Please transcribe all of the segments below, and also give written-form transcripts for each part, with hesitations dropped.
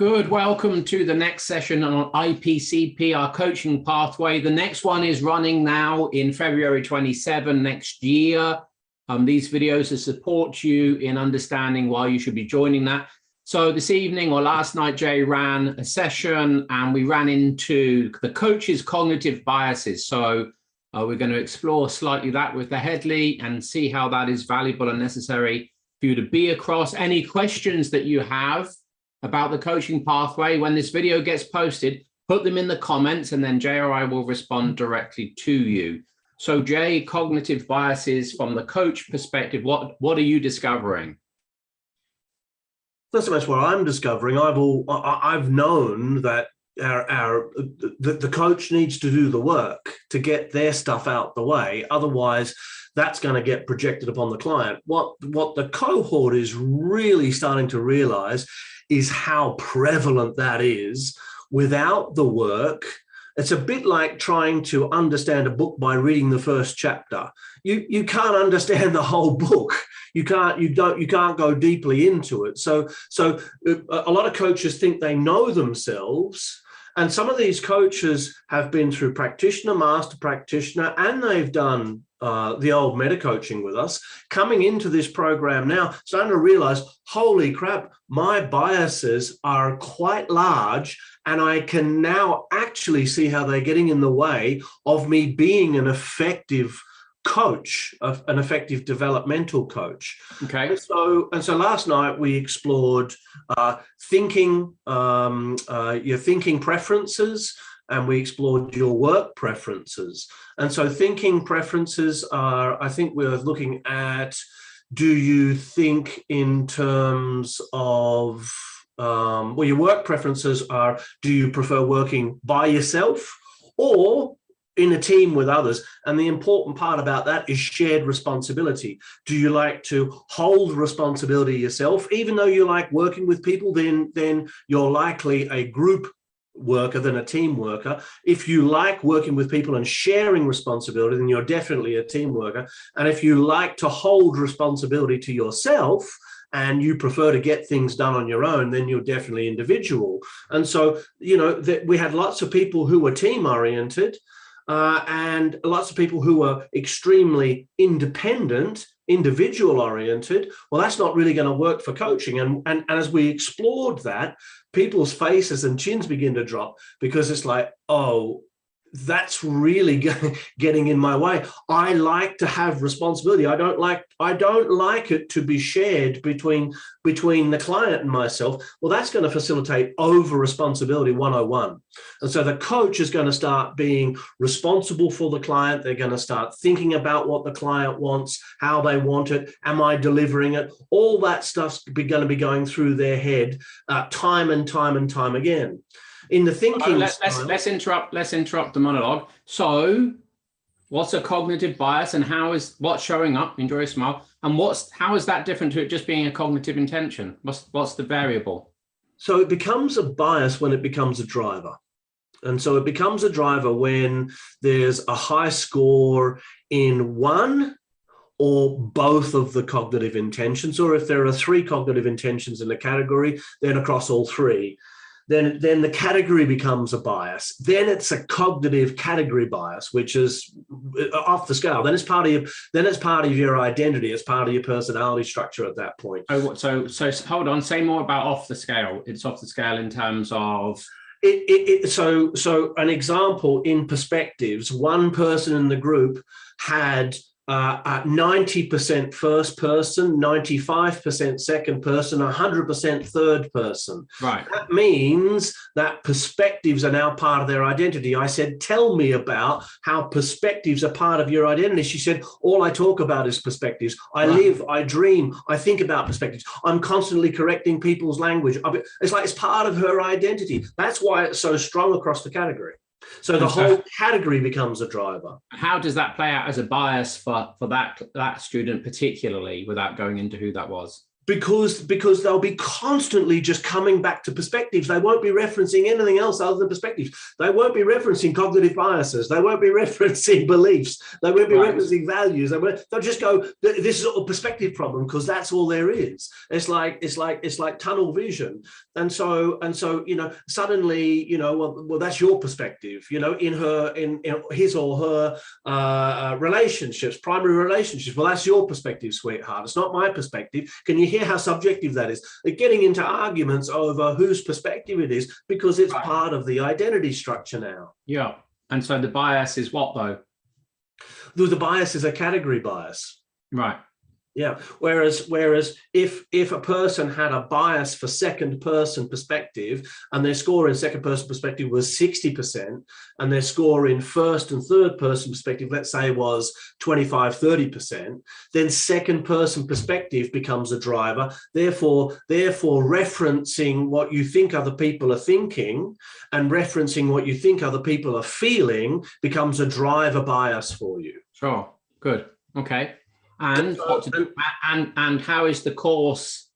Good. Welcome to the next session on IPCP, our coaching pathway. The next one is running now in February 27 next year. These videos to support you in understanding why you should be joining that. So this evening or last night, Jay ran a session and we ran into the coach's cognitive biases. So we're going to explore slightly that with the Headley and see how that is valuable and necessary for you to be across. Any questions that you have about the coaching pathway, when this video gets posted, put them in the comments and then Jay or I will respond directly to you. So Jay, cognitive biases from the coach perspective, what are you discovering? Not so much what I'm discovering. I've known that the coach needs to do the work to get their stuff out the way. Otherwise, that's going to get projected upon the client. What the cohort is really starting to realize is how prevalent that is without the work. It's a bit like trying to understand a book by reading the first chapter. You can't understand the whole book. You can't go deeply into it. So a lot of coaches think they know themselves. And some of these coaches have been through practitioner, master practitioner, and they've done the old meta coaching with us, coming into this program now, starting to realize, holy crap, my biases are quite large, and I can now actually see how they're getting in the way of me being an effective coach, an effective developmental coach. Okay. And so last night we explored thinking, your thinking preferences, and we explored your work preferences. And so thinking preferences are, I think we're looking at, do you think in terms of, well, your work preferences are, do you prefer working by yourself or in a team with others? And the important part about that is shared responsibility. Do you like to hold responsibility yourself? Even though you like working with people, then you're likely a group worker than a team worker. If you like working with people and sharing responsibility, then you're definitely a team worker. And if you like to hold responsibility to yourself and you prefer to get things done on your own, then you're definitely individual. And so, you know, we had lots of people who were team oriented, and lots of people who are extremely independent, individual oriented. Well, that's not really going to work for coaching. And as we explored that, people's faces and chins begin to drop, because it's like, oh, that's really getting in my way. I like to have responsibility. I don't like it to be shared between the client and myself. Well, that's going to facilitate over responsibility 101. And so the coach is going to start being responsible for the client. They're going to start thinking about what the client wants, how they want it. Am I delivering it? All that stuff's going to be going through their head time and time again. In the thinking let's interrupt the monologue. So what's a cognitive bias, and what's showing up? Enjoy a smile. And how is that different to it just being a cognitive intention? What's the variable? So it becomes a bias when it becomes a driver. And so it becomes a driver when there's a high score in one or both of the cognitive intentions, or if there are 3 cognitive intentions in a category, then across all 3. Then the category becomes a bias. Then it's a cognitive category bias, which is off the scale. Then it's part of your identity. It's part of your personality structure at that point. So hold on. Say more about off the scale. It's off the scale in terms of. So an example in perspectives. One person in the group had 90% first person, 95% second person, 100% third person. Right. That means that perspectives are now part of their identity. I said, tell me about how perspectives are part of your identity. She said, all I talk about is perspectives. I live, I dream, I think about perspectives. I'm constantly correcting people's language. It's like it's part of her identity. That's why it's so strong across the category. So the whole category becomes a driver. How does that play out as a bias for that student particularly, without going into who that was? because they'll be constantly just coming back to perspectives. They won't be referencing anything else other than perspectives. They won't be referencing cognitive biases. They won't be referencing beliefs. They won't be referencing values. They'll just go, this is a perspective problem, because that's all there is. It's like tunnel vision. And so suddenly, well, that's your perspective, in his or her relationships, primary relationships. Well, that's your perspective, sweetheart. It's not my perspective. Can you hear how subjective that is? They're getting into arguments over whose perspective it is, because it's part of the identity structure now. Yeah. And so the bias is what, though? The bias is a category bias. Right. Yeah. Whereas if a person had a bias for second person perspective, and their score in second person perspective was 60%, and their score in first and third person perspective, let's say, was 25-30%, then second person perspective becomes a driver. Therefore referencing what you think other people are thinking and referencing what you think other people are feeling becomes a driver bias for you. Sure. Good. Okay. And and how is the course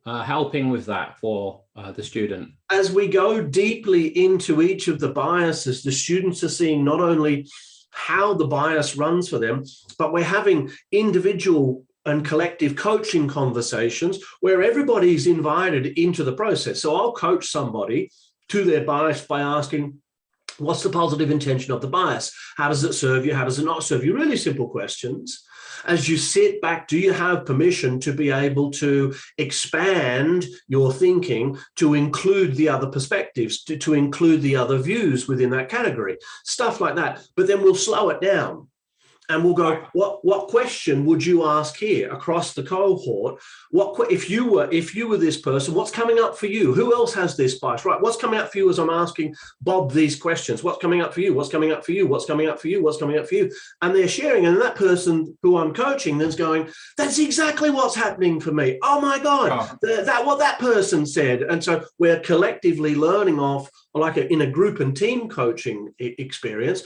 helping with that for the student? As we go deeply into each of the biases, the students are seeing not only how the bias runs for them, but we're having individual and collective coaching conversations where everybody's invited into the process. So I'll coach somebody to their bias by asking, what's the positive intention of the bias? How does it serve you? How does it not serve you? Really simple questions. As you sit back, do you have permission to be able to expand your thinking to include the other perspectives, to include the other views within that category? Stuff like that. But then we'll slow it down. And we'll go, what question would you ask here across the cohort? If you were this person, what's coming up for you? Who else has this bias? Right, what's coming up for you as I'm asking Bob these questions? What's coming up for you? What's coming up for you? What's coming up for you? What's coming up for you? And they're sharing, and that person who I'm coaching then's going, that's exactly what's happening for me. Oh my God, what that person said. And so we're collectively learning off, like in a group and team coaching experience,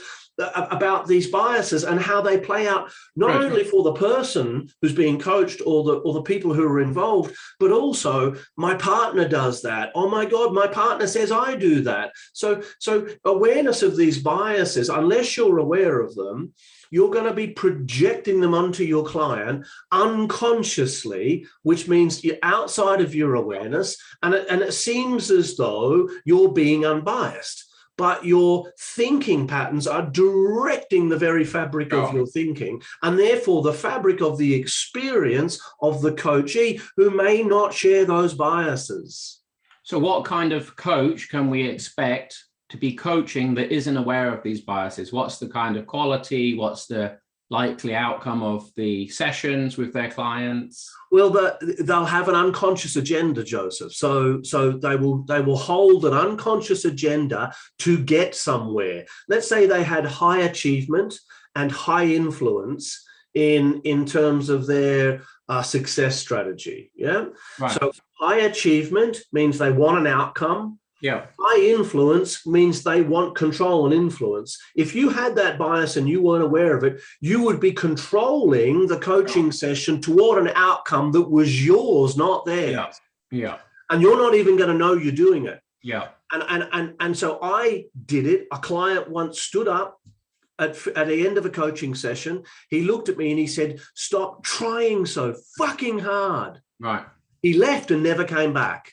about these biases and how they play out, not only for the person who's being coached or the people who are involved, but also my partner does that. Oh my God, my partner says I do that. So awareness of these biases, unless you're aware of them, you're going to be projecting them onto your client unconsciously, which means you're outside of your awareness, and it seems as though you're being unbiased. But your thinking patterns are directing the very fabric of your thinking, and therefore the fabric of the experience of the coachee who may not share those biases. So what kind of coach can we expect to be coaching that isn't aware of these biases? What's the kind of quality? What's the likely outcome of the sessions with their clients? Well, they'll have an unconscious agenda, Joseph. So they will hold an unconscious agenda to get somewhere. Let's say they had high achievement and high influence in terms of their success strategy. Yeah. Right. So high achievement means they want an outcome. Yeah. High influence means they want control and influence. If you had that bias and you weren't aware of it, you would be controlling the coaching session toward an outcome that was yours, not theirs. Yeah. Yeah. And you're not even going to know you're doing it. Yeah. And so I did it. A client once stood up at the end of a coaching session. He looked at me and he said, "Stop trying so fucking hard." Right. He left and never came back.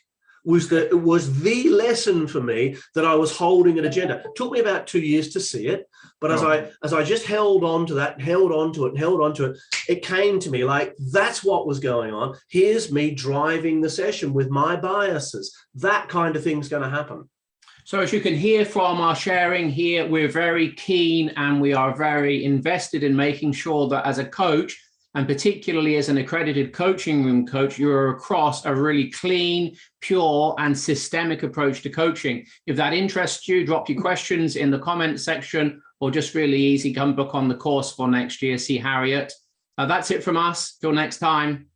It was the lesson for me that I was holding an agenda. It took me about 2 years to see it, but as I just held on to that, held on to it, it came to me like, that's what was going on. Here's me driving the session with my biases. That kind of thing's going to happen. So as you can hear from our sharing here, we're very keen and we are very invested in making sure that as a coach, and particularly as an accredited coaching room coach, you're across a really clean, pure, and systemic approach to coaching. If that interests you, drop your questions in the comment section, or just really easy, come book on the course for next year, see Harriet. That's it from us. Till next time.